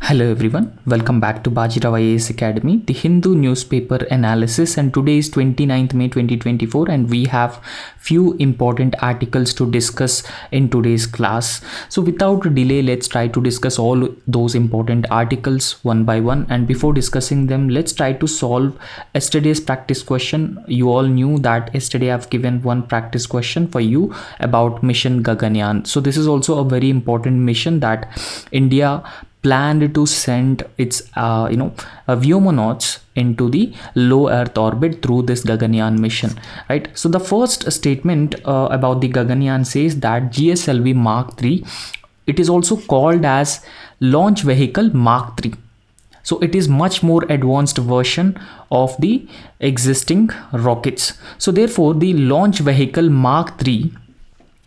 Hello everyone, welcome back to Bajirao IAS Academy, the Hindu newspaper analysis, and today is 29th May 2024 and we have few important articles to discuss in today's class. So without delay, let's try to discuss all those important articles one by one, and before discussing them, let's try to solve yesterday's practice question. You all knew that yesterday I've given one practice question for you about mission Gaganyaan. So this is also a very important mission that India planned to send its Vyomonauts into the low Earth orbit through this Gaganyaan mission, right? So the first statement about the Gaganyaan says that GSLV Mark III, it is also called as Launch Vehicle Mark III. So it is much more advanced version of the existing rockets. So therefore, the Launch Vehicle Mark III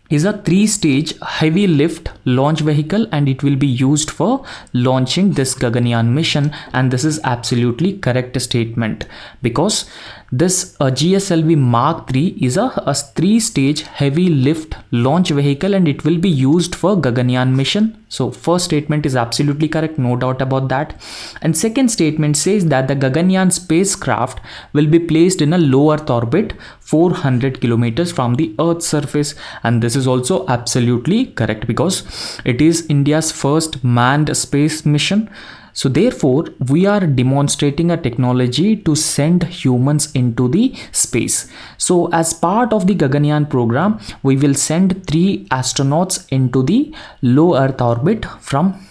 is a 3-stage heavy lift launch vehicle, and it will be used for launching this Gaganyaan mission. And this is absolutely correct statement, because this GSLV Mark III is a 3-stage heavy lift launch vehicle and it will be used for Gaganyaan mission. So first statement is absolutely correct, no doubt about that. And second statement says that the Gaganyaan spacecraft will be placed in a low Earth orbit 400 kilometers from the Earth's surface, and this is also absolutely correct because it is India's first manned space mission. So therefore, we are demonstrating a technology to send humans into the space. So as part of the Gaganyaan program, we will send 3 astronauts into the low Earth orbit from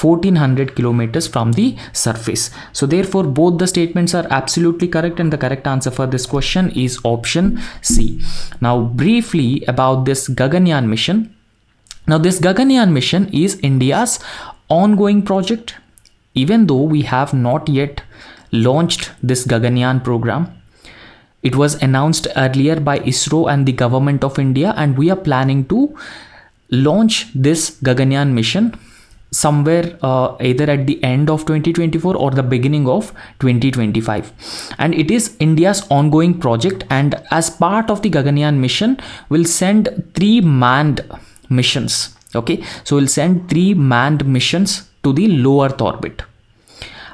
1400 kilometers from the surface. So therefore, both the statements are absolutely correct, and the correct answer for this question is option C. Now briefly about this Gaganyaan mission. Now this Gaganyaan mission is India's ongoing project. Even though we have not yet launched this Gaganyaan program, it was announced earlier by ISRO and the government of India, and we are planning to launch this Gaganyaan mission somewhere either at the end of 2024 or the beginning of 2025. And it is India's ongoing project, and as part of the Gaganyaan mission, we'll send 3 manned missions. Okay, so we'll send 3 manned missions to the low Earth orbit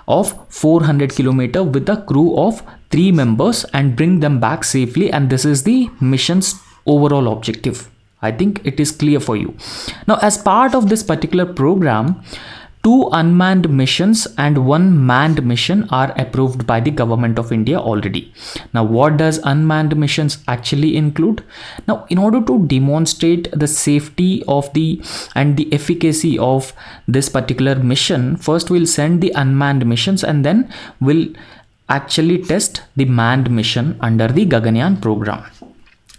of 400 kilometer with a crew of 3 members and bring them back safely, and this is the mission's overall objective. I think it is clear for you. Now as part of this particular program, 2 unmanned missions and 1 manned mission are approved by the government of India already. Now what does unmanned missions actually include? Now in order to demonstrate the safety of and the efficacy of this particular mission, first we'll send the unmanned missions and then we'll actually test the manned mission under the Gaganyaan program.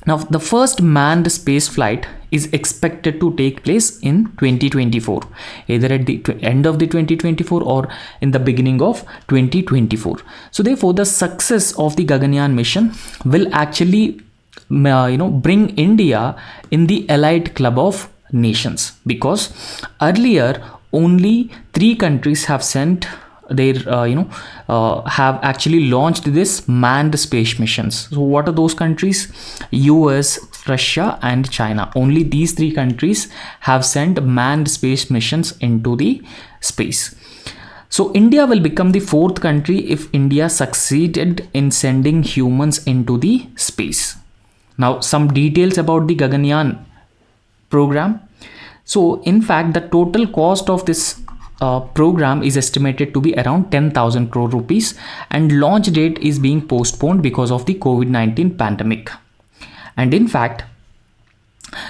Now the first manned space flight is expected to take place in 2024, either at the end of the 2024 or in the beginning of 2024. So therefore, the success of the Gaganyaan mission will actually bring India in the elite club of nations, because earlier only 3 countries have sent their have actually launched this manned space missions. So what are those countries? US, Russia and China. Only these 3 countries have sent manned space missions into the space. So India will become the 4th country if India succeeded in sending humans into the space. Now some details about the Gaganyaan program. So in fact, the total cost of this program is estimated to be around 10,000 crore rupees, and launch date is being postponed because of the COVID-19 pandemic. And in fact,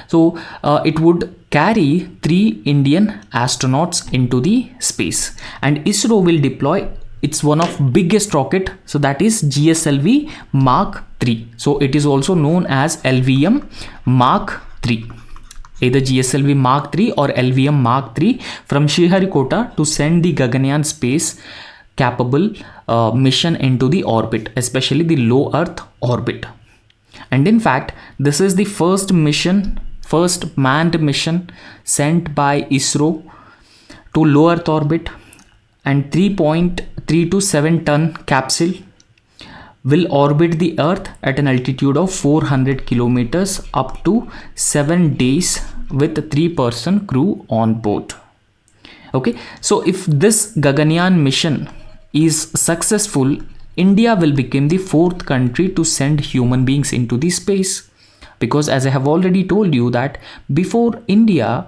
so it would carry 3 Indian astronauts into the space, and ISRO will deploy its one of biggest rocket, so that is GSLV Mark III. So it is also known as LVM Mark III. Either GSLV Mark III or LVM Mark III from Sriharikota to send the Gaganyaan space capable mission into the orbit, especially the low Earth orbit. And in fact, this is the first manned mission sent by ISRO to low Earth orbit, and 3.327 ton capsule will orbit the Earth at an altitude of 400 kilometers up to 7 days with a 3-person crew on board. Okay, so if this Gaganyaan mission is successful, India will become the fourth country to send human beings into the space, because as I have already told you that before India,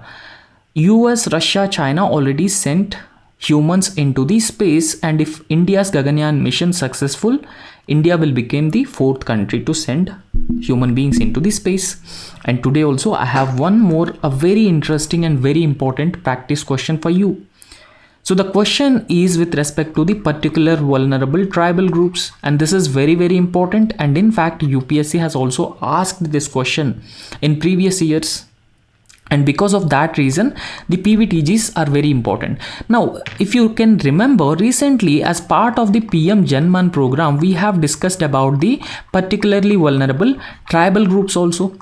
US, Russia, China already sent humans into the space, and if India's Gaganyaan mission successful, India will become the fourth country to send human beings into the space. And today also I have one more, a very interesting and very important practice question for you. So the question is with respect to the particular vulnerable tribal groups, and this is very, very important. And in fact, UPSC has also asked this question in previous years. And because of that reason, the PVTGs are very important. Now, if you can remember, recently as part of the PM Janman program, we have discussed about the particularly vulnerable tribal groups also.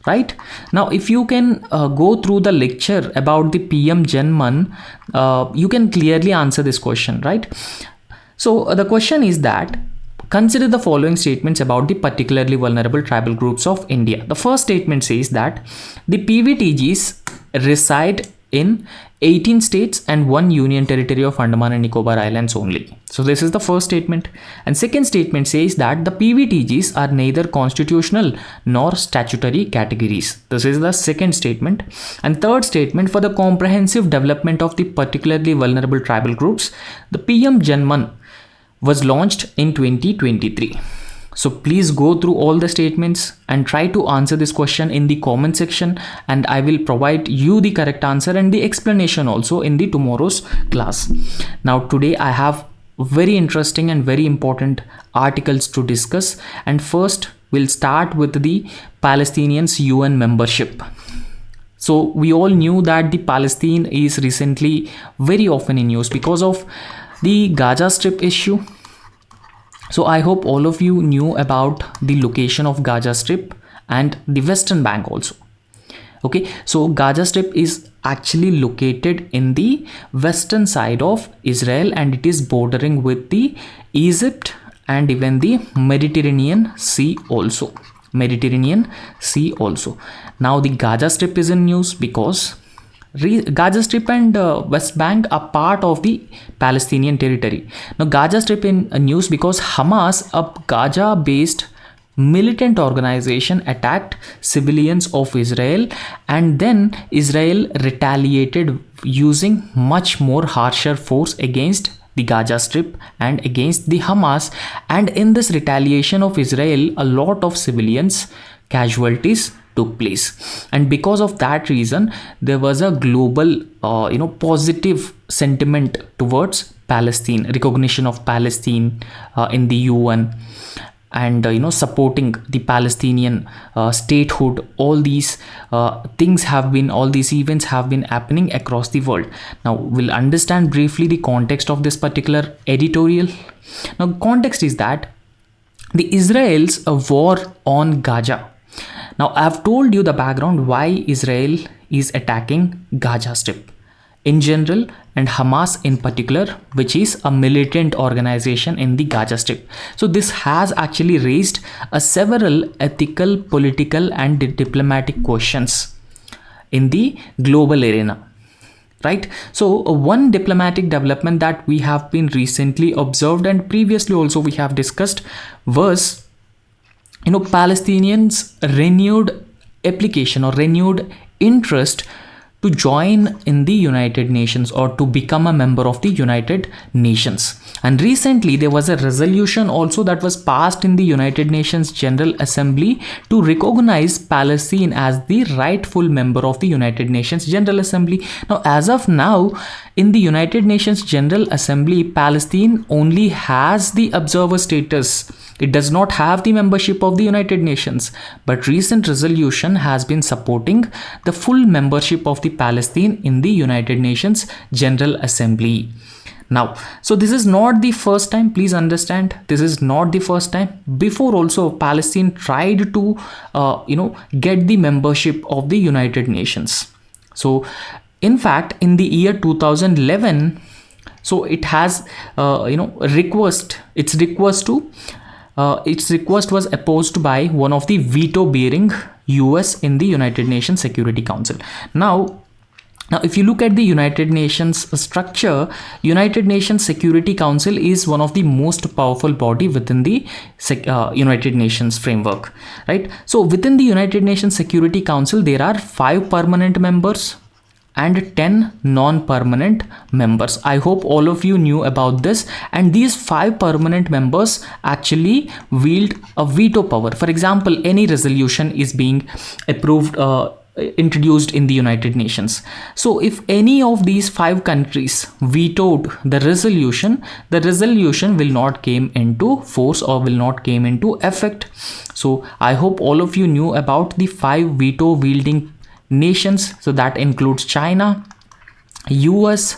Right now, if you can go through the lecture about the PM Janman, you can clearly answer this question, right? So the question is that consider the following statements about the particularly vulnerable tribal groups of India. The first statement says that the PVTGs reside in 18 states and 1 union territory of Andaman and Nicobar Islands only. So this is the first statement. And second statement says that the PVTGs are neither constitutional nor statutory categories. This is the second statement. And third statement, for the comprehensive development of the particularly vulnerable tribal groups, the PM Janman was launched in 2023. So please go through all the statements and try to answer this question in the comment section, and I will provide you the correct answer and the explanation also in the tomorrow's class. Now today I have very interesting and very important articles to discuss, and first we'll start with the Palestinians UN membership. So we all knew that the Palestine is recently very often in news because of the Gaza Strip issue. So I hope all of you knew about the location of Gaza Strip and the Western Bank also. Okay, so Gaza Strip is actually located in the western side of Israel, and it is bordering with the Egypt and even the Mediterranean Sea also. Now the Gaza Strip is in news because Gaza Strip and West Bank are part of the Palestinian territory. Now Gaza Strip in news because Hamas, a Gaza-based militant organization, attacked civilians of Israel, and then Israel retaliated using much more harsher force against the Gaza Strip and against the Hamas. And in this retaliation of Israel, a lot of civilians casualties took place, and because of that reason there was a global positive sentiment towards Palestine, recognition of Palestine in the UN, and supporting the Palestinian statehood. All these all these events have been happening across the world. Now we'll understand briefly the context of this particular editorial. Now context is that the Israel's war on Gaza. Now I have told you the background why Israel is attacking Gaza Strip in general and Hamas in particular, which is a militant organization in the Gaza Strip. So this has actually raised several ethical, political and diplomatic questions in the global arena. Right? So one diplomatic development that we have been recently observed and previously also we have discussed was Palestinians' renewed application or renewed interest to join in the United Nations or to become a member of the United Nations. And recently there was a resolution also that was passed in the United Nations General Assembly to recognize Palestine as the rightful member of the United Nations General Assembly. Now as of now, in the United Nations General Assembly, Palestine only has the observer status. It does not have the membership of the United Nations, but recent resolution has been supporting the full membership of the Palestine in the United Nations General Assembly. Now, so this is not the first time, please understand, this is not the first time. Before also Palestine tried to get the membership of the United Nations. So in fact in the year 2011, so it has its request was opposed by one of the veto-bearing US in the United Nations Security Council. Now, Now, if you look at the United Nations structure, United Nations Security Council is one of the most powerful body within the United Nations framework, right? So within the United Nations Security Council, there are 5 permanent members and 10 non-permanent members. I hope all of you knew about this, and these 5 permanent members actually wield a veto power. For example, any resolution is being approved, introduced in the United Nations. So if any of these 5 countries vetoed the resolution will not came into force or will not came into effect. So I hope all of you knew about the 5 veto wielding nations. So that includes China, US,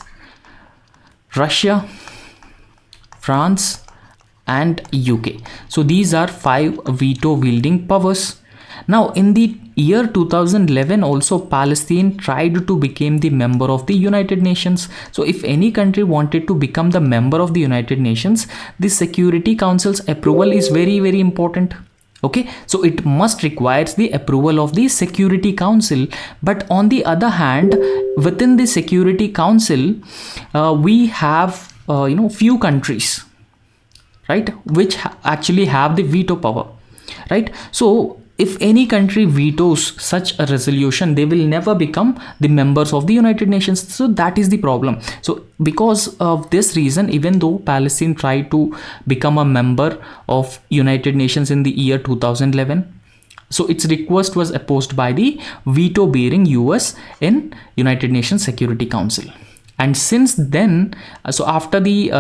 Russia, France and UK. So these are 5 veto wielding powers. Now in the year 2011 also, Palestine tried to become the member of the United Nations. So if any country wanted to become the member of the United Nations, the Security Council's approval is very, very important. Okay, so it must requires the approval of the Security Council. But on the other hand, within the Security Council, we have few countries, right, which actually have the veto power, right? So if any country vetoes such a resolution, they will never become the members of the United Nations. So that is the problem. So because of this reason, even though Palestine tried to become a member of United Nations in the year 2011, so its request was opposed by the veto bearing US in United Nations Security Council. And since then, so after the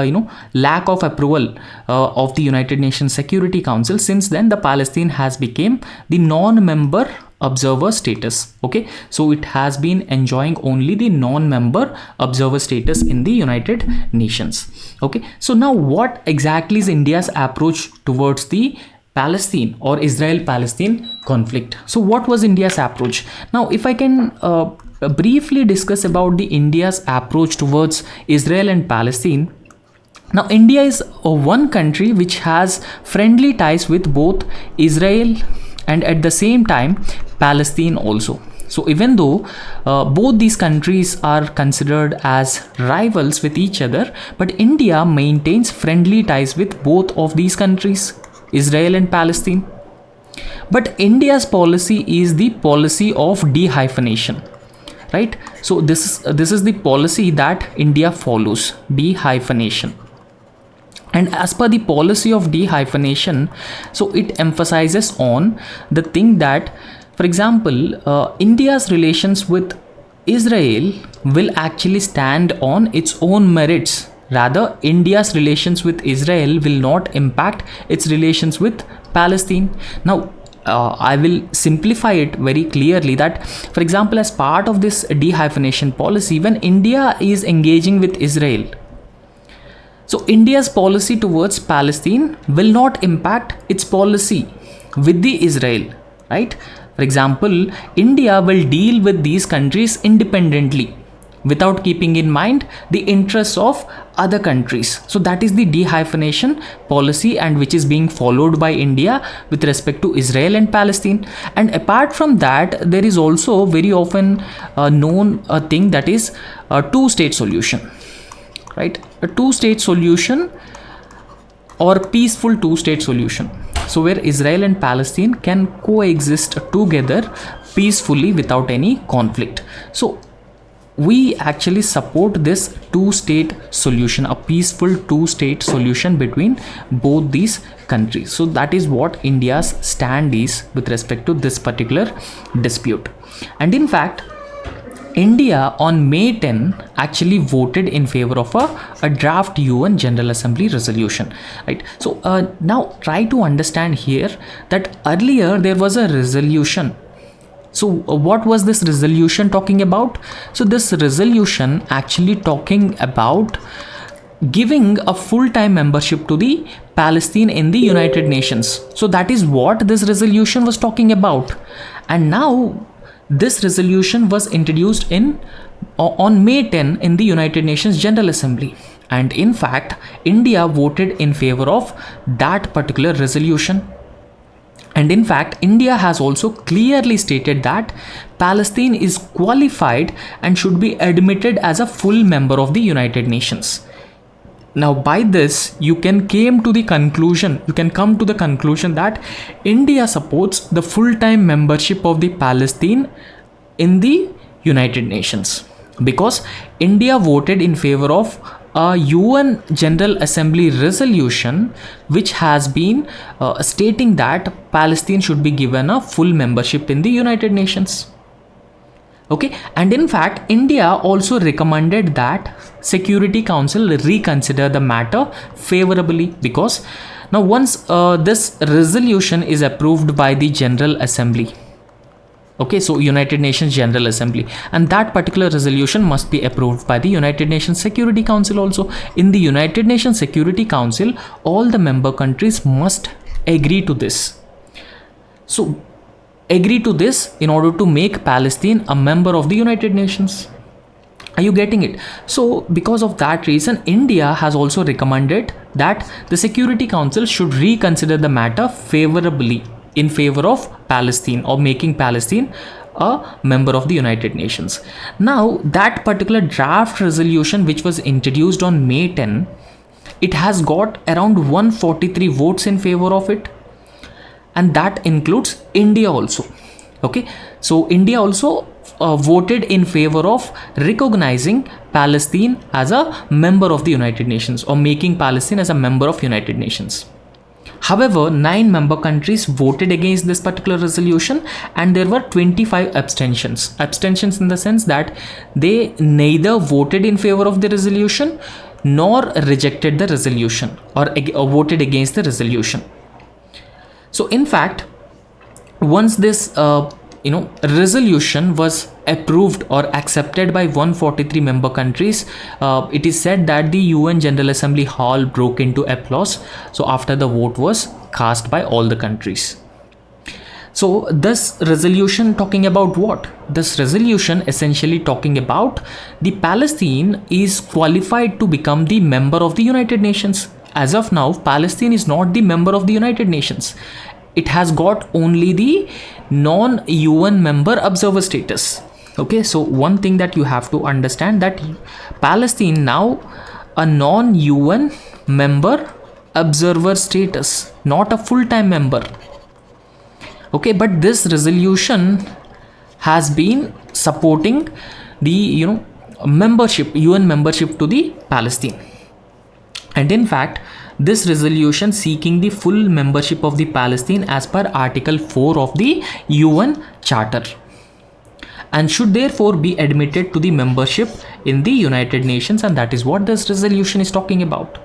lack of approval of the United Nations Security Council, since then the Palestine has become the non-member observer status. Okay, so it has been enjoying only the non-member observer status in the United Nations. Okay, so now what exactly is India's approach towards the Palestine or Israel-Palestine conflict? So what was India's approach? Now if I can briefly discuss about the India's approach towards Israel and Palestine. Now India is one country which has friendly ties with both Israel and at the same time Palestine also. So even though both these countries are considered as rivals with each other, but India maintains friendly ties with both of these countries, Israel and Palestine. But India's policy is the policy of dehyphenation, right? So this is the policy that India follows, dehyphenation. And as per the policy of dehyphenation, so it emphasizes on the thing that, for example, India's relations with Israel will actually stand on its own merits. Rather, India's relations with Israel will not impact its relations with Palestine. Now I will simplify it very clearly that, for example, as part of this dehyphenation policy, when India is engaging with Israel, so India's policy towards Palestine will not impact its policy with the Israel, right? For example, India will deal with these countries independently without keeping in mind the interests of other countries. So that is the dehyphenation policy, and which is being followed by India with respect to Israel and Palestine. And apart from that, there is also very often known a thing that is a two-state solution, right? A two-state solution or peaceful two-state solution. So where Israel and Palestine can coexist together peacefully without any conflict. So we actually support this two-state solution, a peaceful two-state solution between both these countries. So that is what India's stand is with respect to this particular dispute. And in fact, India on May 10 actually voted in favor of a draft UN General Assembly resolution, right? So now try to understand here that earlier there was a resolution. So what was this resolution talking about? So this resolution actually talking about giving a full-time membership to the Palestine in the United Nations. So that is what this resolution was talking about. And now this resolution was introduced on May 10 in the United Nations General Assembly. And in fact, India voted in favor of that particular resolution. And in fact, India has also clearly stated that Palestine is qualified and should be admitted as a full member of the United Nations. Now, by this, you can come to the conclusion that India supports the full-time membership of the Palestine in the United Nations, because India voted in favor of a UN General Assembly resolution which has been stating that Palestine should be given a full membership in the United Nations. Okay, and in fact, India also recommended that Security Council reconsider the matter favorably, because now once this resolution is approved by the General Assembly, okay, so United Nations General Assembly, and that particular resolution must be approved by the United Nations Security Council also. In the United Nations Security Council, all the member countries must agree to this. So agree to this in order to make Palestine a member of the United Nations. Are you getting it? So because of that reason, India has also recommended that the Security Council should reconsider the matter favorably in favor of Palestine, or making Palestine a member of the United Nations. Now, that particular draft resolution which was introduced on May 10, it has got around 143 votes in favor of it, and that includes India also. Okay, so India also voted in favor of recognizing Palestine as a member of the United Nations, or making Palestine as a member of United Nations. However, 9 member countries voted against this particular resolution, and there were 25 abstentions. Abstentions in the sense that they neither voted in favor of the resolution nor rejected the resolution, or voted against the resolution. So in fact, once this resolution was approved or accepted by 143 member countries, it is said that the UN General Assembly Hall broke into applause. So after the vote was cast by all the countries. So this resolution talking about what? This resolution essentially talking about the Palestine is qualified to become the member of the United Nations. As of now, Palestine is not the member of the United Nations. It has got only the non-UN member observer status. Okay, so one thing that you have to understand, that Palestine now a non-UN member observer status, not a full-time member. Okay, but this resolution has been supporting the membership, UN membership to the Palestine. And in fact, this resolution seeking the full membership of the Palestine as per Article 4 of the UN Charter, and should therefore be admitted to the membership in the United Nations, and that is what this resolution is talking about.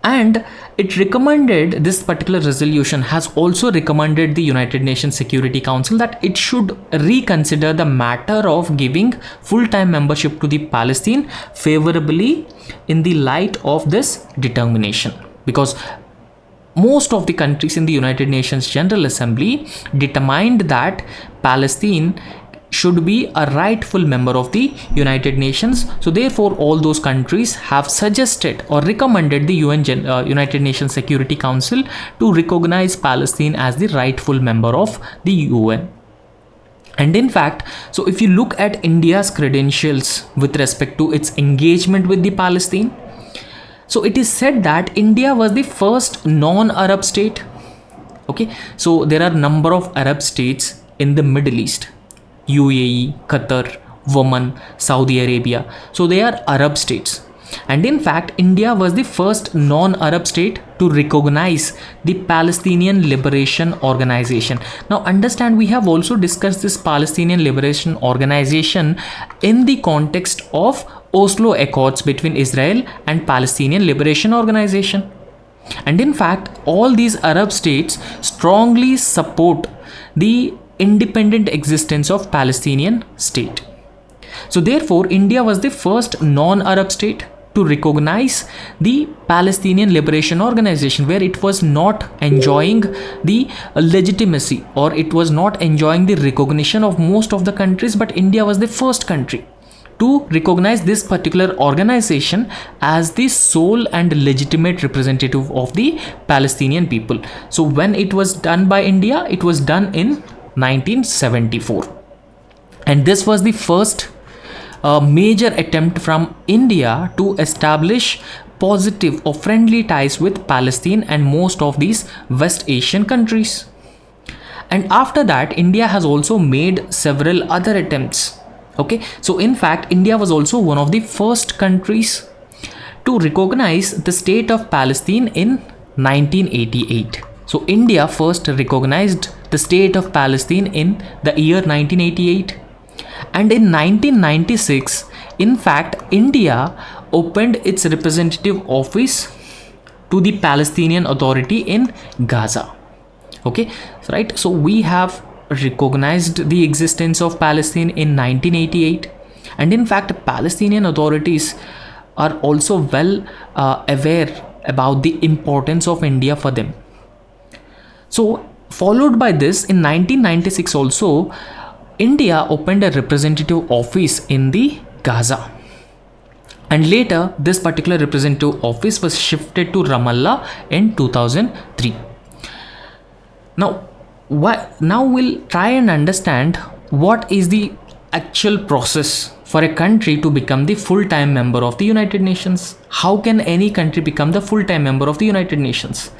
And it recommended, this particular resolution has also recommended the United Nations Security Council that it should reconsider the matter of giving full-time membership to the Palestine favorably in the light of this determination, because most of the countries in the United Nations General Assembly determined that Palestine should be a rightful member of the United Nations. So therefore, all those countries have suggested or recommended the United Nations Security Council to recognize Palestine as the rightful member of the UN. And in fact, so if you look at India's credentials with respect to its engagement with the Palestine, so it is said that India was the first non-Arab state. Okay, so there are number of Arab states in the Middle East: UAE, Qatar, Oman, Saudi Arabia. So they are Arab states. And in fact, India was the first non-Arab state to recognize the Palestinian Liberation Organization. Now understand, we have also discussed this Palestinian Liberation Organization in the context of Oslo Accords between Israel and Palestinian Liberation Organization. And in fact, all these Arab states strongly support the independent existence of Palestinian state. So therefore, India was the first non-Arab state to recognize the Palestinian Liberation Organization, where it was not enjoying the legitimacy, or it was not enjoying the recognition of most of the countries, but India was the first country to recognize this particular organization as the sole and legitimate representative of the Palestinian people. So when it was done by India, it was done in 1974, and this was the first major attempt from India to establish positive or friendly ties with Palestine and most of these West Asian countries. And after that, India has also made several other attempts. Okay, so in fact, India was also one of the first countries to recognize the state of Palestine in 1988. So India first recognized the state of Palestine in the year 1988. And in 1996, in fact, India opened its representative office to the Palestinian Authority in Gaza. Okay, right. So we have recognized the existence of Palestine in 1988, and in fact, Palestinian authorities are also well aware about the importance of India for them. So, followed by this, in 1996 also, India opened a representative office in the Gaza, and later this particular representative office was shifted to Ramallah in 2003. Now we'll try and understand what is the actual process for a country to become the full-time member of the United Nations. How can any country become the full-time member of the United Nations?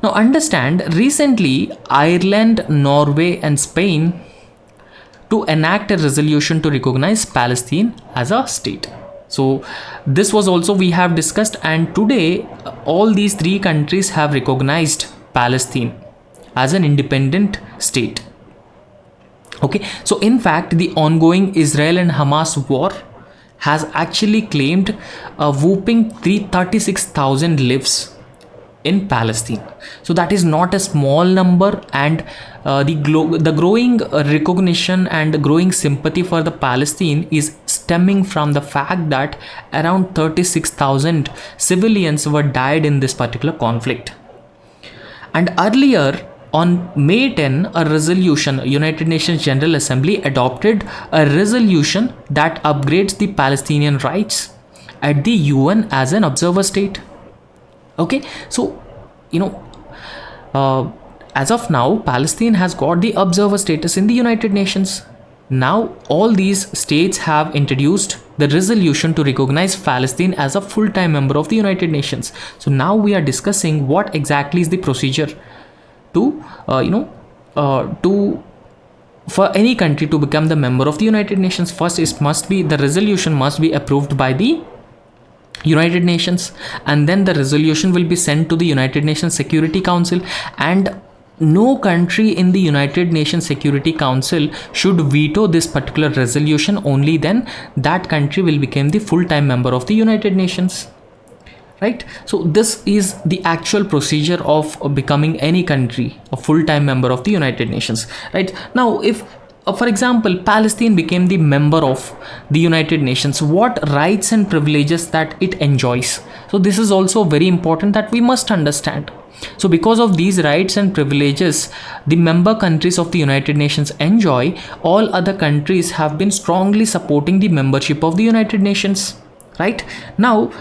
Now understand, recently Ireland, Norway and Spain to enact a resolution to recognize Palestine as a state. So this was also we have discussed, and today all these three countries have recognized Palestine as an independent state. Okay, so in fact, the ongoing Israel and Hamas war has actually claimed a whopping 36,000 lives in Palestine. So that is not a small number, and the growing recognition and growing sympathy for the Palestine is stemming from the fact that around 36,000 civilians were died in this particular conflict. And earlier, on May 10, a resolution, United Nations General Assembly adopted a resolution that upgrades the Palestinian rights at the UN as an observer state. Okay, so as of now, Palestine has got the observer status in the United Nations. Now all these states have introduced the resolution to recognize Palestine as a full-time member of the United Nations. So now we are discussing what exactly is the procedure to for any country to become the member of the United Nations. First, the resolution must be approved by the United Nations, and then the resolution will be sent to the United Nations Security Council, and no country in the United Nations Security Council should veto this particular resolution. Only then that country will become the full-time member of the United Nations. Right? So this is the actual procedure of becoming any country a full-time member of the United Nations. Right? Now, if for example, Palestine became the member of the United Nations, what rights and privileges that it enjoys? So this is also very important that we must understand. So because of these rights and privileges the member countries of the United Nations enjoy, all other countries have been strongly supporting the membership of the United Nations. Right? Now,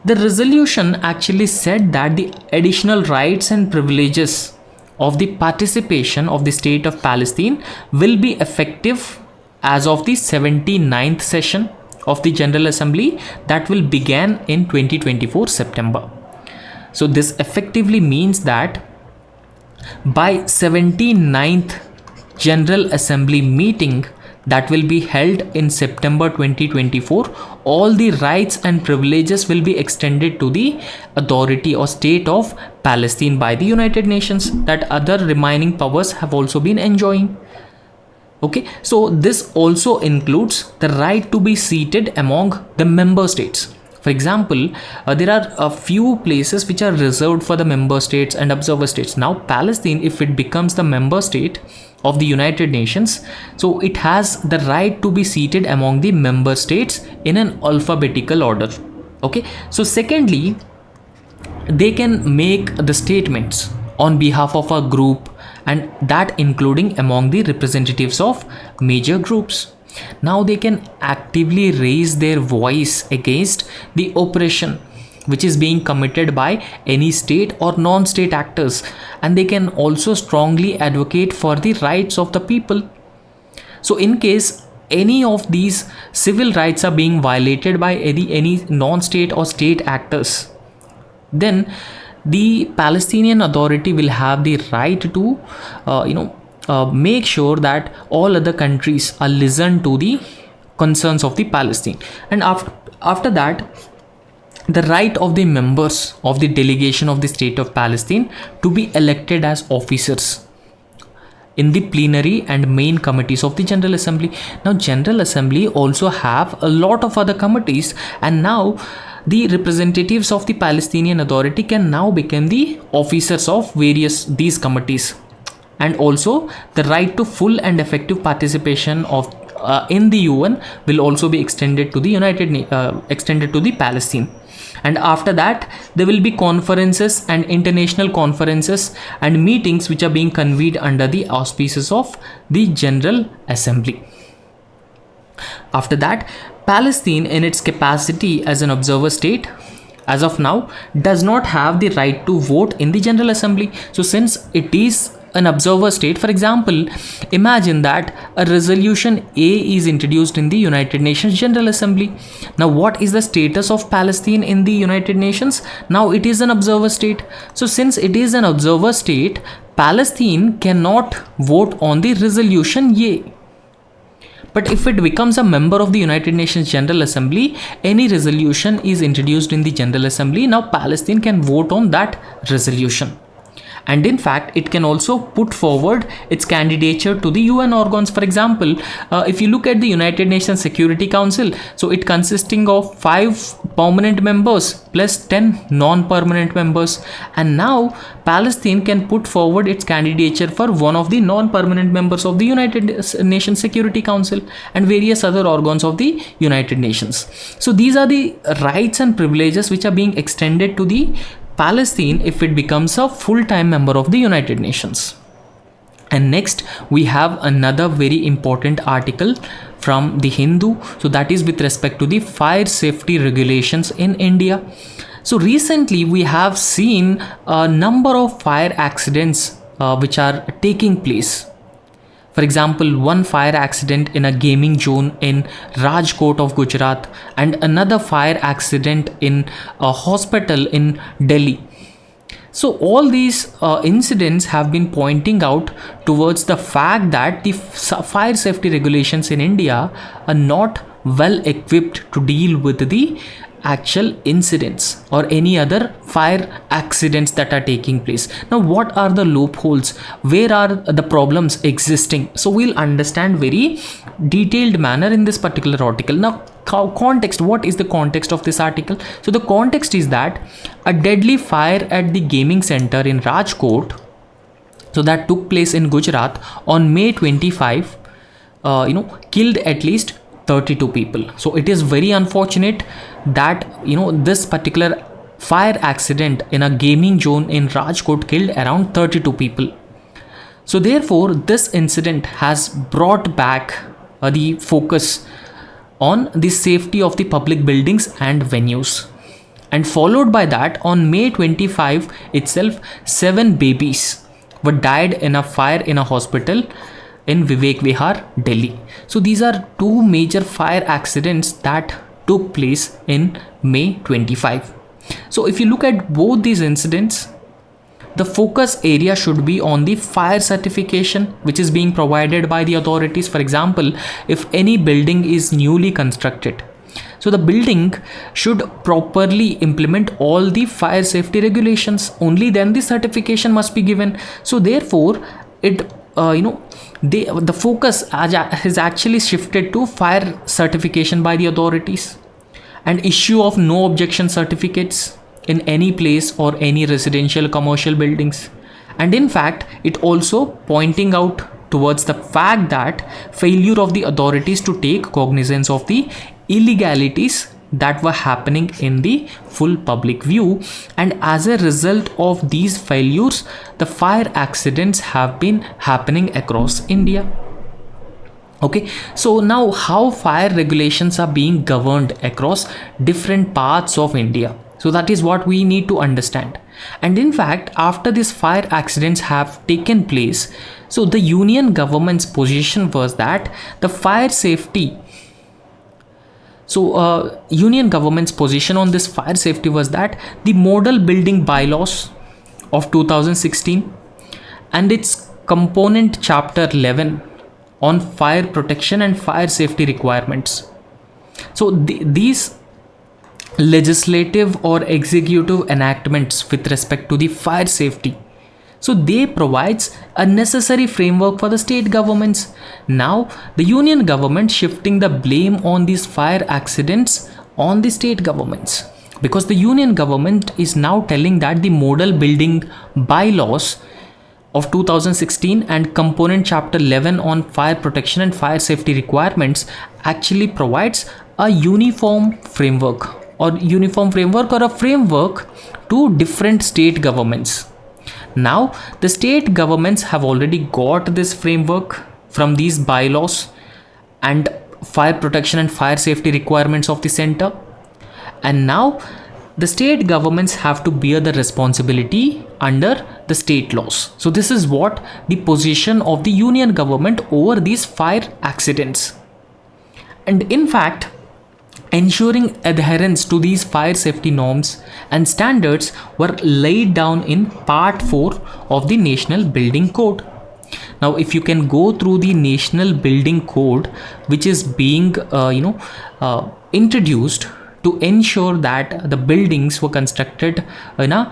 the resolution actually said that the additional rights and privileges of the participation of the state of Palestine will be effective as of the 79th session of the General Assembly that will begin in 2024 September. So this effectively means that by 79th General Assembly meeting that will be held in September 2024, all the rights and privileges will be extended to the authority or state of Palestine by the United Nations that other remaining powers have also been enjoying. Okay, so this also includes the right to be seated among the member states. For example, there are a few places which are reserved for the member states and observer states. Now Palestine, if it becomes the member state of the United Nations, so it has the right to be seated among the member states in an alphabetical order. Okay, so secondly, they can make the statements on behalf of a group, and that including among the representatives of major groups. Now they can actively raise their voice against the oppression which is being committed by any state or non-state actors, and they can also strongly advocate for the rights of the people. So in case any of these civil rights are being violated by any non-state or state actors, then the Palestinian Authority will have the right to make sure that all other countries are listened to the concerns of the Palestine. And after that, the right of the members of the delegation of the state of Palestine to be elected as officers in the plenary and main committees of the General Assembly. Now General Assembly also have a lot of other committees, and now the representatives of the Palestinian Authority can now become the officers of various these committees. And also the right to full and effective participation of in the UN will also be extended to the extended to the Palestine. And after that, there will be conferences and international conferences and meetings which are being convened under the auspices of the General Assembly. After that, Palestine in its capacity as an observer state as of now does not have the right to vote in the General Assembly. So since it is an observer state, for example, imagine that a resolution A is introduced in the United Nations General Assembly. Now what is the status of Palestine in the United Nations? Now it is an observer state. So since it is an observer state, Palestine cannot vote on the resolution A. But if it becomes a member of the United Nations General Assembly, any resolution is introduced in the General Assembly, now Palestine can vote on that resolution. And in fact, it can also put forward its candidature to the UN organs. For example, if you look at the United Nations Security Council, so it consisting of 5 permanent members plus 10 non-permanent members. And now Palestine can put forward its candidature for one of the non-permanent members of the United Nations Security Council and various other organs of the United Nations. So these are the rights and privileges which are being extended to the Palestine if it becomes a full-time member of the United Nations. And next we have another very important article from the Hindu. So that is with respect to the fire safety regulations in India. So recently we have seen a number of fire accidents which are taking place. For example, one fire accident in a gaming zone in Rajkot of Gujarat, and another fire accident in a hospital in Delhi. So all these incidents have been pointing out towards the fact that the fire safety regulations in India are not well equipped to deal with the actual incidents or any other fire accidents that are taking place. Now what are the loopholes, where are the problems existing? So we'll understand very detailed manner in this particular article. Now context, what is the context of this article? So the context is that a deadly fire at the gaming center in Rajkot, so that took place in Gujarat on May 25, killed at least 32 people. So it is very unfortunate that this particular fire accident in a gaming zone in Rajkot killed around 32 people. So therefore this incident has brought back the focus on the safety of the public buildings and venues. And followed by that, on May 25 itself, 7 babies were died in a fire in a hospital in Vivek Vihar, Delhi. So these are 2 major fire accidents that took place in May 25. So if you look at both these incidents, the focus area should be on the fire certification which is being provided by the authorities. For example, if any building is newly constructed, so the building should properly implement all the fire safety regulations. Only then the certification must be given. So therefore it the focus has actually shifted to fire certification by the authorities and issue of no objection certificates in any place or any residential commercial buildings. And in fact, it also pointing out towards the fact that failure of the authorities to take cognizance of the illegalities that were happening in the full public view, and as a result of these failures, the fire accidents have been happening across India. Okay, so now how fire regulations are being governed across different parts of India. So that is what we need to understand. And in fact, after these fire accidents have taken place, so the union government's position was that the fire safety. So union government's position on this fire safety was that the model building bylaws of 2016 and its component chapter 11 on fire protection and fire safety requirements. So these legislative or executive enactments with respect to the fire safety, so they provides a necessary framework for the state governments. Now the union government shifting the blame on these fire accidents on the state governments, because the union government is now telling that the model building bylaws of 2016 and component chapter 11 on fire protection and fire safety requirements actually provides a uniform framework or a framework to different state governments. Now the state governments have already got this framework from these bylaws and fire protection and fire safety requirements of the center, and now the state governments have to bear the responsibility under the state laws. So this is what the position of the union government over these fire accidents. And in fact, ensuring adherence to these fire safety norms and standards were laid down in part 4 of the National Building Code. Now if you can go through the National Building Code, which is being introduced to ensure that the buildings were constructed in a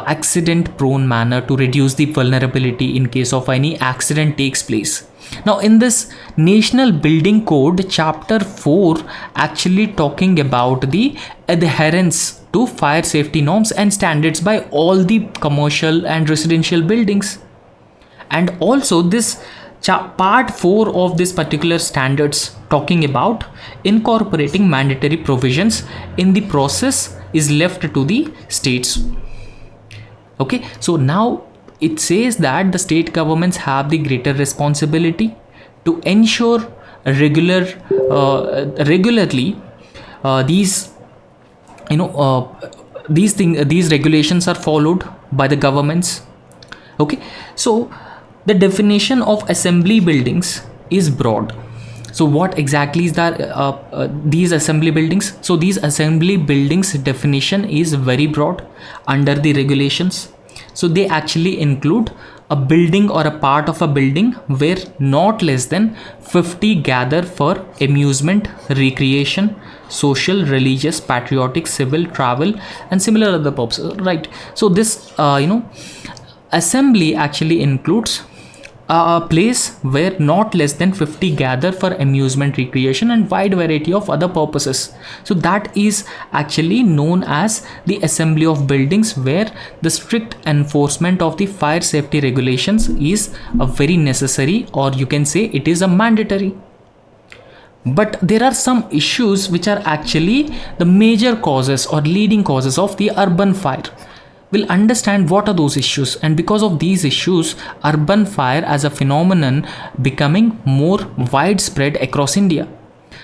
accident prone manner to reduce the vulnerability in case of any accident takes place. Now in this National Building Code, chapter 4 actually talking about the adherence to fire safety norms and standards by all the commercial and residential buildings. And also this part 4 of this particular standards talking about incorporating mandatory provisions in the process is left to the states. Okay, so now it says that the state governments have the greater responsibility to ensure regularly these regulations are followed by the governments. Okay, so the definition of assembly buildings is broad. So what exactly is that these assembly buildings? So these assembly buildings definition is very broad under the regulations. So they actually include a building or a part of a building where not less than 50 gather for amusement, recreation, social, religious, patriotic, civil, travel and similar other purposes, right? So this assembly actually includes a place where not less than 50 gather for amusement, recreation and wide variety of other purposes. So that is actually known as the assembly of buildings, where the strict enforcement of the fire safety regulations is a very necessary, or you can say it is a mandatory. But there are some issues which are actually the major causes or leading causes of the urban fire. We'll understand what are those issues, and because of these issues, urban fire as a phenomenon becoming more widespread across India.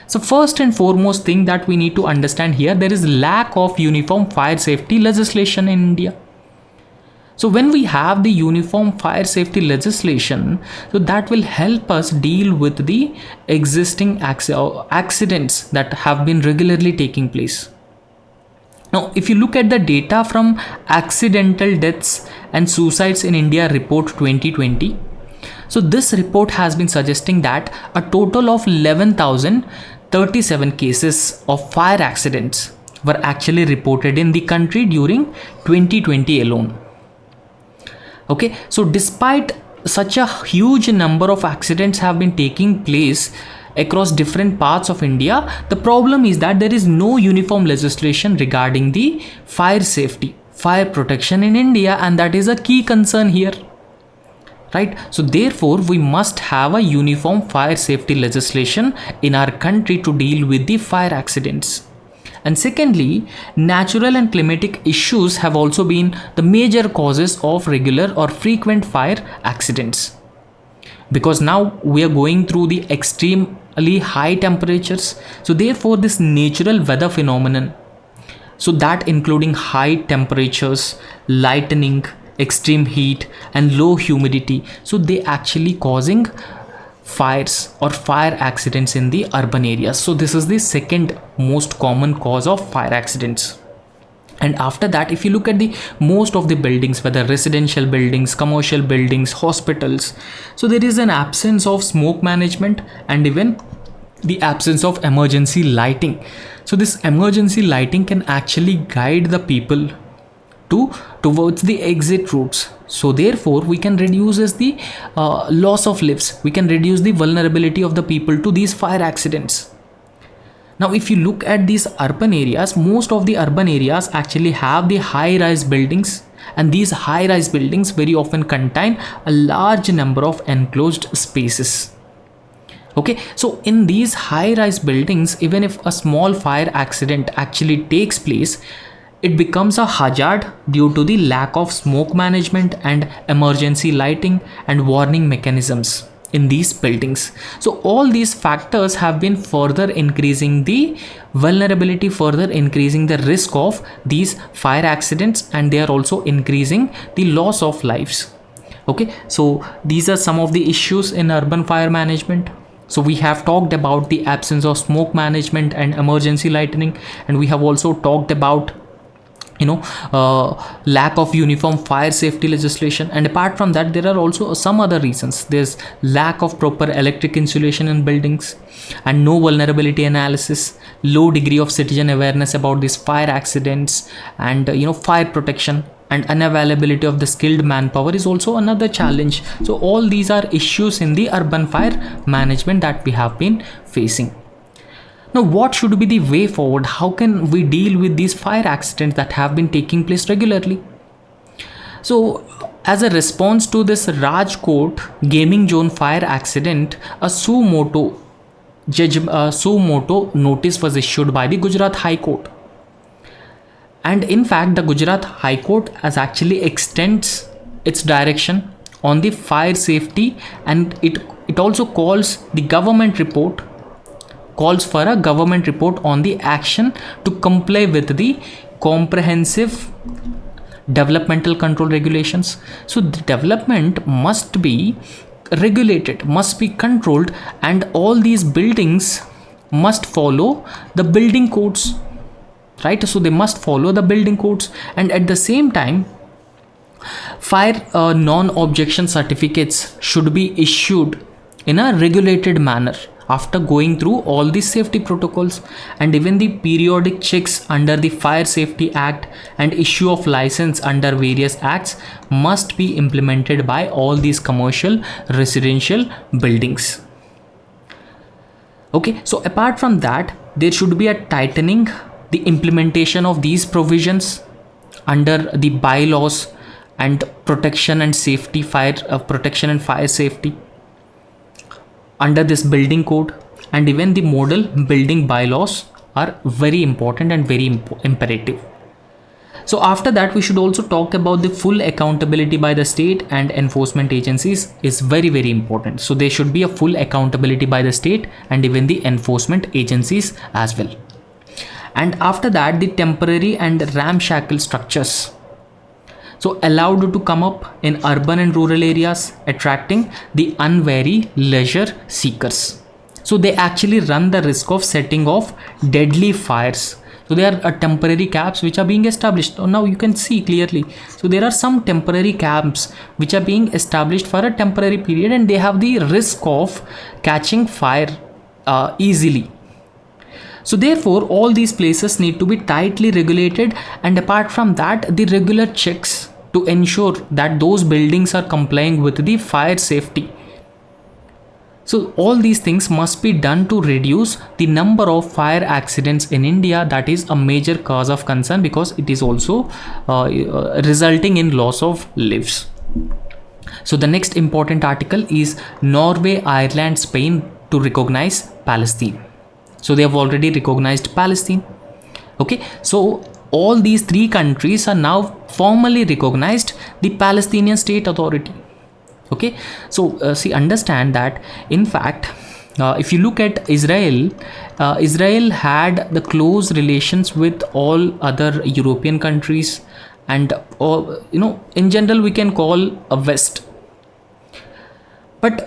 So first and foremost thing that we need to understand here, there is lack of uniform fire safety legislation in India. So when we have the uniform fire safety legislation, so that will help us deal with the existing accidents that have been regularly taking place. Now, if you look at the data from Accidental Deaths and Suicides in India report 2020, so this report has been suggesting that a total of 11,037 cases of fire accidents were actually reported in the country during 2020 alone. Okay, so despite such a huge number of accidents have been taking place across different parts of India, the problem is that there is no uniform legislation regarding the fire safety, fire protection in India, and that is a key concern here, right? So therefore we must have a uniform fire safety legislation in our country to deal with the fire accidents. And secondly, natural and climatic issues have also been the major causes of regular or frequent fire accidents. because now we are going through the extremely high temperatures. So therefore this natural weather phenomenon, so that including high temperatures, lightning, extreme heat and low humidity, so they actually causing fires or fire accidents in the urban areas. So this is the second most common cause of fire accidents. And after that, if you look at the most of the buildings, whether residential buildings, commercial buildings, hospitals, so there is an absence of smoke management and even the absence of emergency lighting. So this emergency lighting can actually guide the people towards the exit routes. So therefore we can reduce the loss of lives, we can reduce the vulnerability of the people to these fire accidents. Now if you look at these urban areas, most of the urban areas actually have the high-rise buildings, and these high-rise buildings very often contain a large number of enclosed spaces. Okay, so in these high-rise buildings, even if a small fire accident actually takes place, it becomes a hazard due to the lack of smoke management and emergency lighting and warning mechanisms in these buildings. So all these factors have been further increasing the vulnerability, further increasing the risk of these fire accidents, and they are also increasing the loss of lives. Okay, so these are some of the issues in urban fire management. So we have talked about the absence of smoke management and emergency lighting, and we have also talked about lack of uniform fire safety legislation. And apart from that, there are also some other reasons. There's lack of proper electric insulation in buildings and no vulnerability analysis, low degree of citizen awareness about these fire accidents, and fire protection and unavailability of the skilled manpower is also another challenge. So all these are issues in the urban fire management that we have been facing. Now, what should be the way forward? How can we deal with these fire accidents that have been taking place regularly? So, as a response to this Rajkot gaming zone fire accident, a suo motu notice was issued by the Gujarat High Court. And in fact, the Gujarat High Court has actually extends its direction on the fire safety, and it also calls for a government report on the action to comply with the comprehensive developmental control regulations. So the development must be regulated, must be controlled, and all these buildings must follow the building codes, right? So they must follow the building codes, and at the same time fire non-objection certificates should be issued in a regulated manner after going through all these safety protocols, and even the periodic checks under the Fire Safety Act and issue of license under various acts must be implemented by all these commercial residential buildings. Okay, so apart from that, there should be a tightening the implementation of these provisions under the bylaws and protection and safety protection and fire safety under this building code, and even the model building bylaws are very important and very imperative. So after that, we should also talk about the full accountability by the state and enforcement agencies is very, very important. So there should be a full accountability by the state and even the enforcement agencies as well. And after that, the temporary and ramshackle structures, so allowed to come up in urban and rural areas, attracting the unwary leisure seekers. So they actually run the risk of setting off deadly fires. So there are temporary camps which are being established. So now you can see clearly. So there are some temporary camps which are being established for a temporary period, and they have the risk of catching fire easily. So therefore, all these places need to be tightly regulated, and apart from that, the regular checks to ensure that those buildings are complying with the fire safety. So all these things must be done to reduce the number of fire accidents in India. That is a major cause of concern because it is also resulting in loss of lives. So the next important article is Norway, Ireland, Spain to recognize Palestine. So they have already recognized Palestine. Okay, so all these three countries are now formally recognized the Palestinian State Authority. Okay, so see, understand that in fact, if you look at Israel, Israel had the close relations with all other European countries, and in general we can call a West. But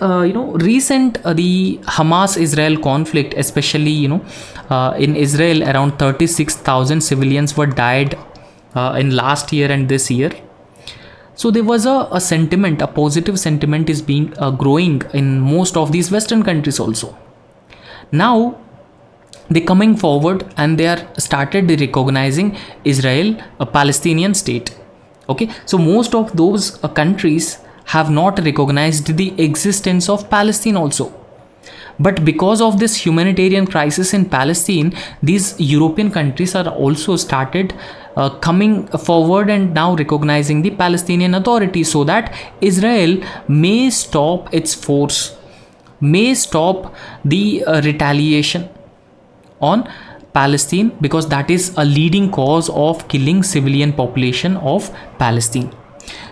recent the Hamas Israel conflict, especially in Israel, around 36,000 civilians were died in last year and this year. So there was a sentiment, a positive sentiment is being growing in most of these Western countries also. Now they coming forward and they are started recognizing Israel, a Palestinian state. Okay, so most of those countries have not recognized the existence of Palestine also. But because of this humanitarian crisis in Palestine, these European countries are also started coming forward and now recognizing the Palestinian Authority, so that Israel may stop its force, may stop the retaliation on Palestine, because that is a leading cause of killing civilian population of Palestine.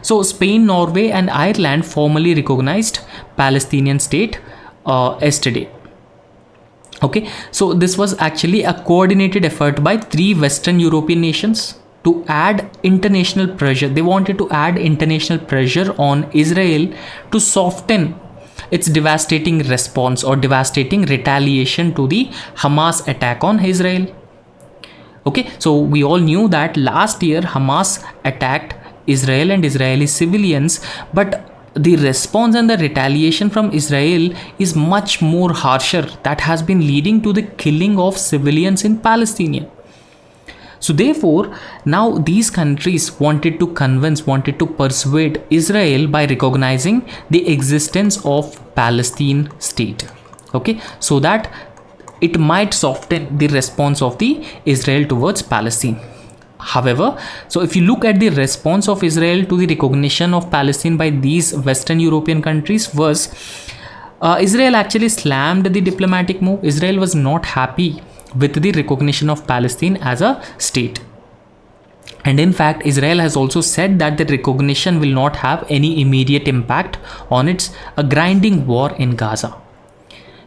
So Spain, Norway and Ireland formally recognized Palestinian state yesterday. Okay, so this was actually a coordinated effort by 3 Western European nations to add international pressure. They wanted to add international pressure on Israel to soften its devastating response or devastating retaliation to the Hamas attack on Israel. Okay, so we all knew that last year Hamas attacked Israel and Israeli civilians, but the response and the retaliation from Israel is much more harsher, that has been leading to the killing of civilians in Palestine. So therefore, now these countries wanted to persuade Israel by recognizing the existence of Palestine state. Okay, so that it might soften the response of the Israel towards Palestine. However, so if you look at the response of Israel to the recognition of Palestine by these Western European countries was, Israel actually slammed the diplomatic move. Israel was not happy with the recognition of Palestine as a state. And in fact, Israel has also said that the recognition will not have any immediate impact on its grinding war in Gaza.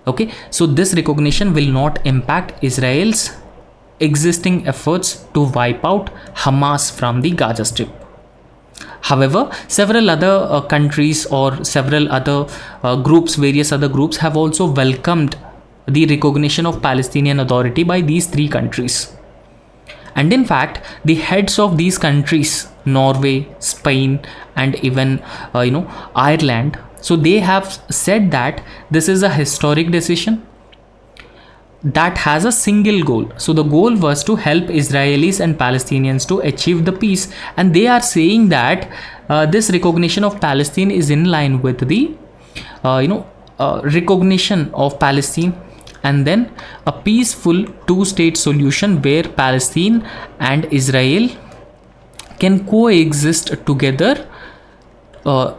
Okay, so this recognition will not impact Israel's existing efforts to wipe out Hamas from the Gaza Strip. However, several other countries or several other groups, various other groups have also welcomed the recognition of Palestinian Authority by these 3 countries. And in fact, the heads of these countries, Norway, Spain and even Ireland, so they have said that this is a historic decision that has a single goal. So the goal was to help Israelis and Palestinians to achieve the peace, and they are saying that this recognition of Palestine is in line with the recognition of Palestine, and then a peaceful 2-state solution where Palestine and Israel can coexist together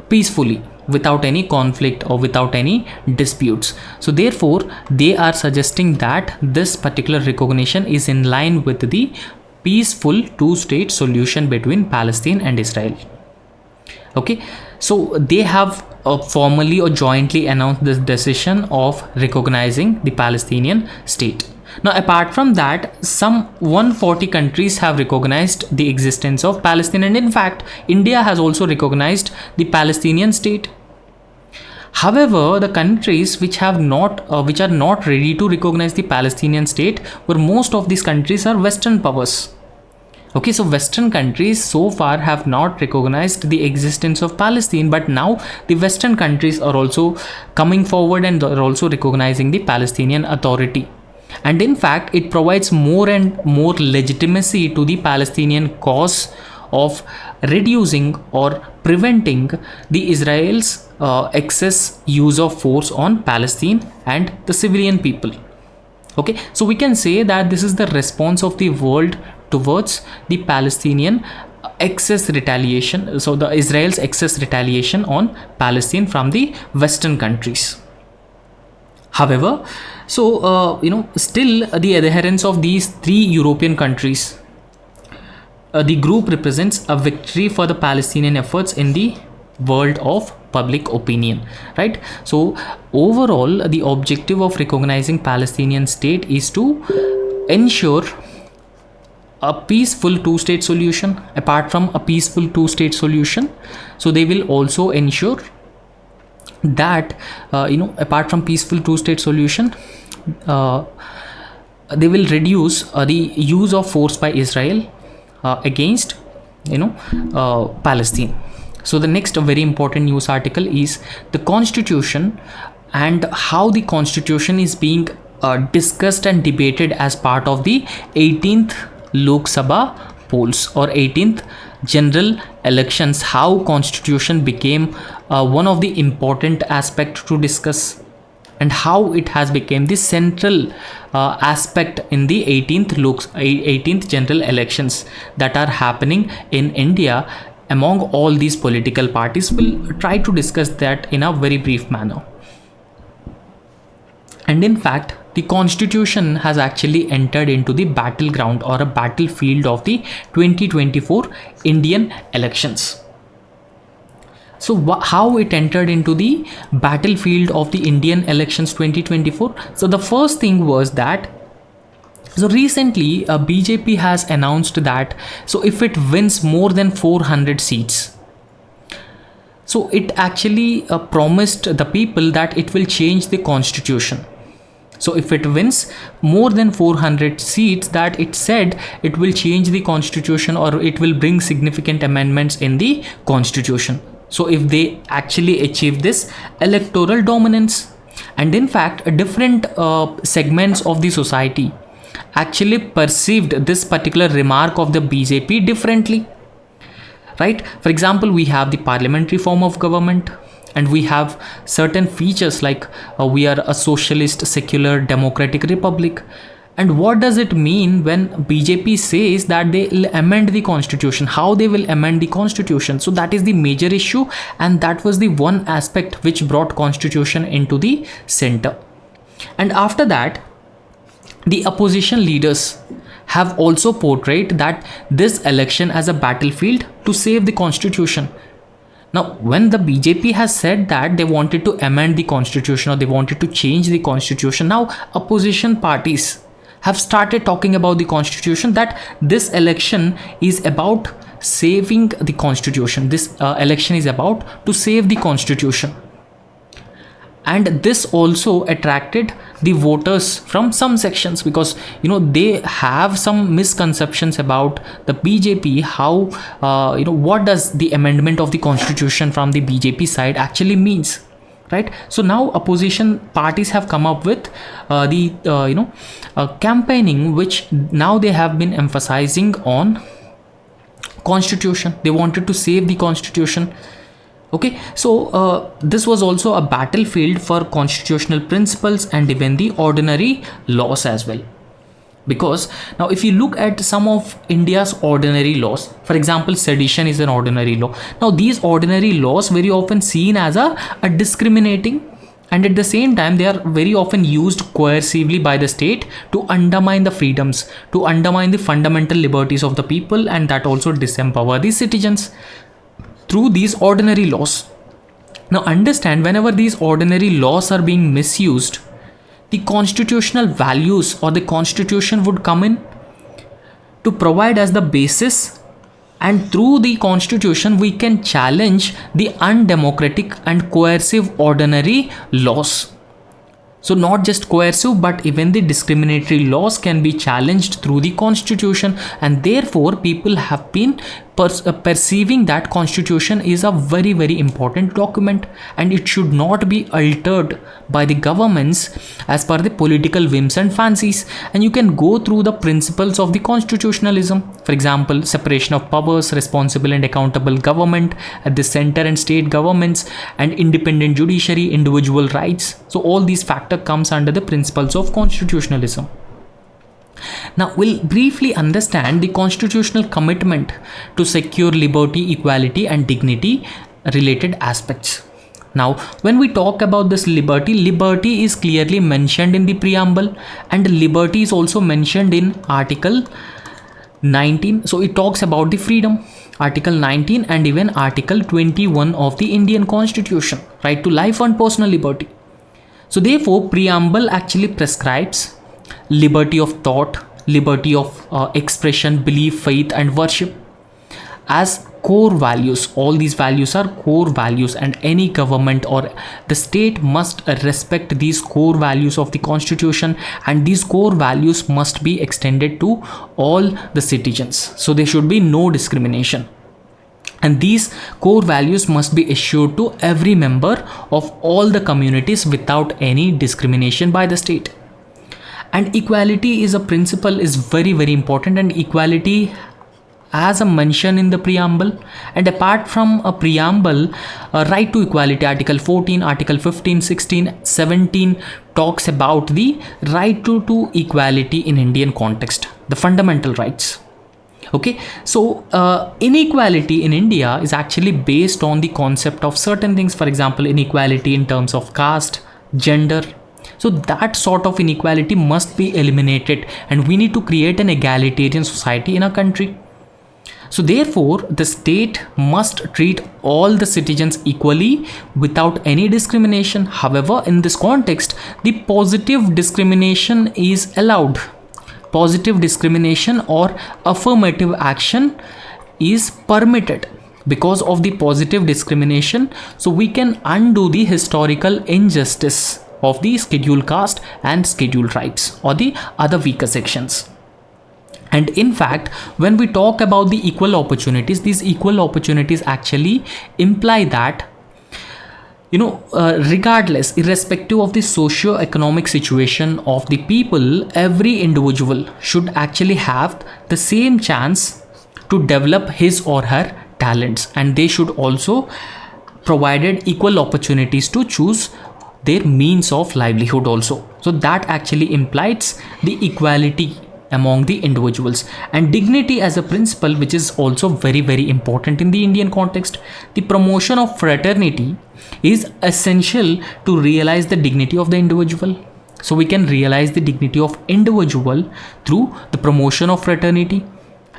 peacefully, without any conflict or without any disputes. So therefore, they are suggesting that this particular recognition is in line with the peaceful 2-state solution between Palestine and Israel. Okay, so they have formally or jointly announced this decision of recognizing the Palestinian state. Now, apart from that, some 140 countries have recognized the existence of Palestine, and in fact, India has also recognized the Palestinian state. However, the countries which are not ready to recognize the Palestinian state, where most of these countries are Western powers. Okay, so Western countries so far have not recognized the existence of Palestine, but now the Western countries are also coming forward and are also recognizing the Palestinian Authority. And in fact, it provides more and more legitimacy to the Palestinian cause of reducing or preventing the Israel's excess use of force on Palestine and the civilian people. Okay, so we can say that this is the response of the world towards the Palestinian excess retaliation, so the Israel's excess retaliation on Palestine from the Western countries. However, so still the adherence of these 3 European countries, the group represents a victory for the Palestinian efforts in the world of public opinion, right? So overall, the objective of recognizing Palestinian state is to ensure a peaceful two-state solution. Apart from a peaceful two-state solution, so they will also ensure that apart from peaceful two-state solution, they will reduce the use of force by Israel against Palestine. So the next very important news article is the constitution and how the constitution is being discussed and debated as part of the 18th Lok Sabha polls or 18th general elections. How constitution became one of the important aspects to discuss, and how it has become the central aspect in the 18th general elections that are happening in India among all these political parties. We'll try to discuss that in a very brief manner. And in fact, the constitution has actually entered into the battleground or a battlefield of the 2024 Indian elections. So how it entered into the battlefield of the Indian elections 2024? So the first thing was that, so recently BJP has announced that, so if it wins more than 400 seats, so it actually promised the people that it will change the constitution. So if it wins more than 400 seats, that it said it will change the constitution or it will bring significant amendments in the constitution. So if they actually achieve this electoral dominance, and in fact different segments of the society actually perceived this particular remark of the BJP differently, right? For example, we have the parliamentary form of government, and we have certain features like we are a socialist, secular, democratic republic. And what does it mean when BJP says that they will amend the constitution? How they will amend the constitution? So that is the major issue, and that was the one aspect which brought constitution into the center. And after that, the opposition leaders have also portrayed that this election as a battlefield to save the constitution. Now, when the BJP has said that they wanted to amend the constitution or they wanted to change the constitution, now opposition parties have started talking about the constitution, that this election is about saving the constitution. This election is about to save the constitution. And this also attracted the voters from some sections, because they have some misconceptions about the BJP, how what does the amendment of the constitution from the BJP side actually means, right? So now opposition parties have come up with campaigning, which now they have been emphasizing on constitution. They wanted to save the constitution. Okay, so this was also a battlefield for constitutional principles and even the ordinary laws as well. Because now if you look at some of India's ordinary laws, for example, sedition is an ordinary law. Now these ordinary laws very often seen as a discriminating, and at the same time they are very often used coercively by the state to undermine the freedoms, to undermine the fundamental liberties of the people, and that also disempower the citizens through these ordinary laws. Now understand, whenever these ordinary laws are being misused, the constitutional values or the constitution would come in to provide as the basis, and through the constitution we can challenge the undemocratic and coercive ordinary laws. So not just coercive, but even the discriminatory laws can be challenged through the constitution, and therefore people have been perceiving that constitution is a very, very important document, and it should not be altered by the governments as per the political whims and fancies. And you can go through the principles of the constitutionalism. For example, separation of powers, responsible and accountable government at the center and state governments, and independent judiciary, individual rights. So all these factors comes under the principles of constitutionalism. Now we'll briefly understand the constitutional commitment to secure liberty, equality and dignity related aspects. Now when we talk about this liberty is clearly mentioned in the preamble, and liberty is also mentioned in Article 19, so it talks about the freedom, article 19, and even article 21 of the Indian constitution, right to life and personal liberty. So therefore preamble actually prescribes liberty of thought, liberty of expression, belief, faith and worship as core values. All these values are core values, and any government or the state must respect these core values of the constitution, and these core values must be extended to all the citizens. So there should be no discrimination, and these core values must be assured to every member of all the communities without any discrimination by the state. And equality is a principle, is very important, and equality as a mention in the preamble. And apart from a preamble, right to equality, article 14, article 15, 16, 17 talks about the right to equality in Indian context, the fundamental rights. Okay, so inequality in India is actually based on the concept of certain things. For example, inequality in terms of caste, gender. So that sort of inequality must be eliminated, and we need to create an egalitarian society in our country. So therefore the state must treat all the citizens equally without any discrimination. However, in this context, the positive discrimination is allowed. Positive discrimination or affirmative action is permitted. Because of the positive discrimination, so we can undo the historical injustice of the scheduled caste and scheduled tribes or the other weaker sections. And in fact, when we talk about the equal opportunities, these equal opportunities actually imply that, regardless, irrespective of the socio-economic situation of the people, every individual should actually have the same chance to develop his or her talents, and they should also provided equal opportunities to choose their means of livelihood also. So that actually implies the equality among the individuals. And dignity as a principle, which is also very important in the Indian context. The promotion of fraternity is essential to realize the dignity of the individual. So we can realize the dignity of individual through the promotion of fraternity.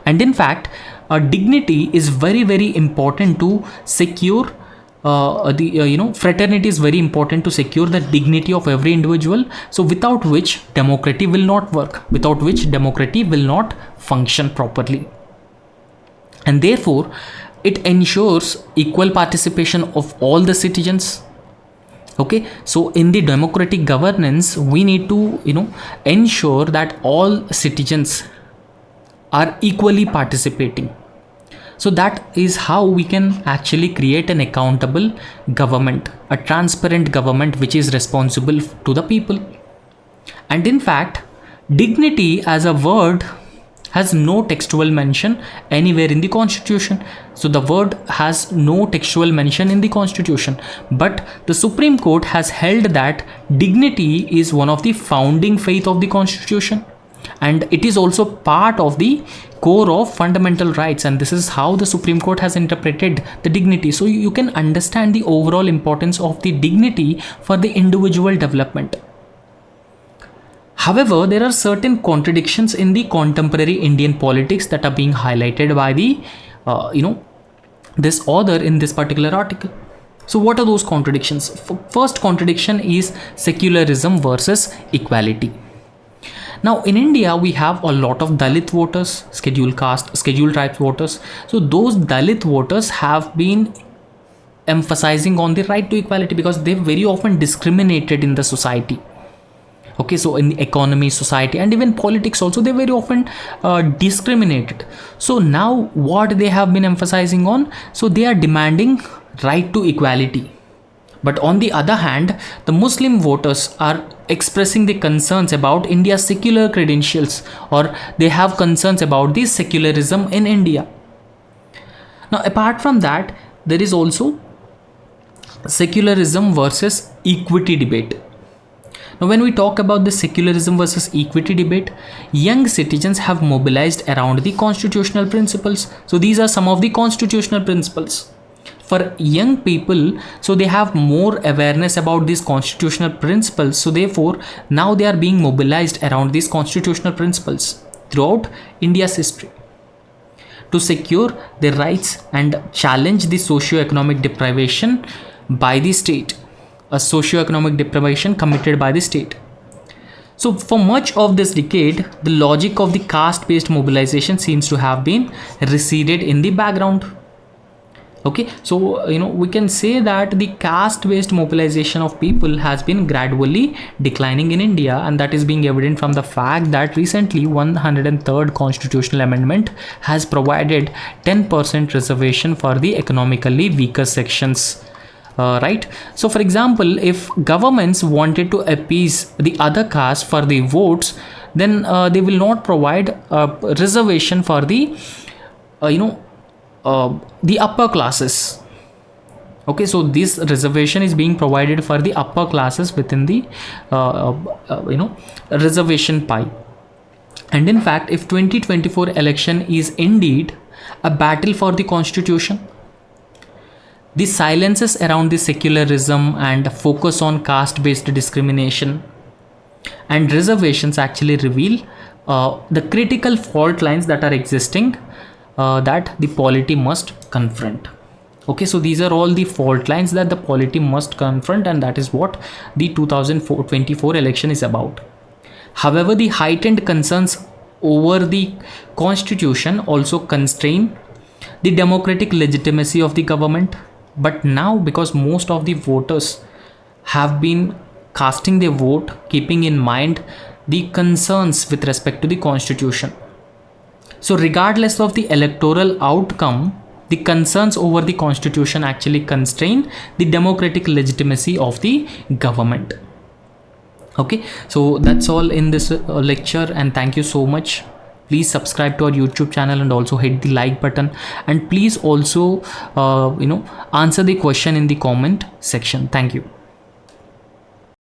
And in fact, dignity is very important to secure fraternity is very important to secure the dignity of every individual. So without which democracy will not work, without which democracy will not function properly. And therefore it ensures equal participation of all the citizens. Okay, so in the democratic governance, we need to ensure that all citizens are equally participating. So that is how we can actually create an accountable government, a transparent government which is responsible to the people. And in fact, dignity as a word has no textual mention anywhere in the constitution. So the word has no textual mention in the constitution, but the Supreme Court has held that dignity is one of the founding faith of the constitution, and it is also part of the core of fundamental rights, and this is how the Supreme Court has interpreted the dignity. So you can understand the overall importance of the dignity for the individual development. However, there are certain contradictions in the contemporary Indian politics that are being highlighted by the this author in this particular article. So what are those contradictions? First contradiction is secularism versus equality. Now in India, we have a lot of Dalit voters, scheduled caste, scheduled tribes voters. So those Dalit voters have been emphasizing on the right to equality because they're very often discriminated in the society. Okay, so in the economy, society, and even politics also, they're very often discriminated. So now what they have been emphasizing on? So they are demanding right to equality. But on the other hand, the Muslim voters are expressing the concerns about India's secular credentials, or they have concerns about the secularism in India. Now, apart from that, there is also secularism versus equity debate. Now, when we talk about the secularism versus equity debate, young citizens have mobilized around the constitutional principles. So these are some of the constitutional principles. For young people, so they have more awareness about these constitutional principles. So therefore, now they are being mobilized around these constitutional principles throughout India's history. to secure their rights and challenge the socio-economic deprivation by the state, a socio-economic deprivation committed by the state. So for much of this decade, the logic of the caste-based mobilization seems to have been receded in the background. Okay, so we can say that the caste-based mobilization of people has been gradually declining in India, and that is being evident from the fact that recently 103rd constitutional amendment has provided 10% reservation for the economically weaker sections. Right. So for example, if governments wanted to appease the other caste for the votes, then they will not provide a reservation for the the upper classes. Okay, so this reservation is being provided for the upper classes within the reservation pie. And in fact, if 2024 election is indeed a battle for the constitution, the silences around the secularism and focus on caste-based discrimination and reservations actually reveal the critical fault lines that are existing that the polity must confront. Okay, so these are all the fault lines that the polity must confront, and that is what the 2024 election is about. However, the heightened concerns over the constitution also constrain the democratic legitimacy of the government. But now, because most of the voters have been casting their vote keeping in mind the concerns with respect to the constitution, so regardless of the electoral outcome, the concerns over the constitution actually constrain the democratic legitimacy of the government. Okay, so that's all in this lecture, and thank you so much. Please subscribe to our YouTube channel and also hit the like button, and please also answer the question in the comment section. Thank you.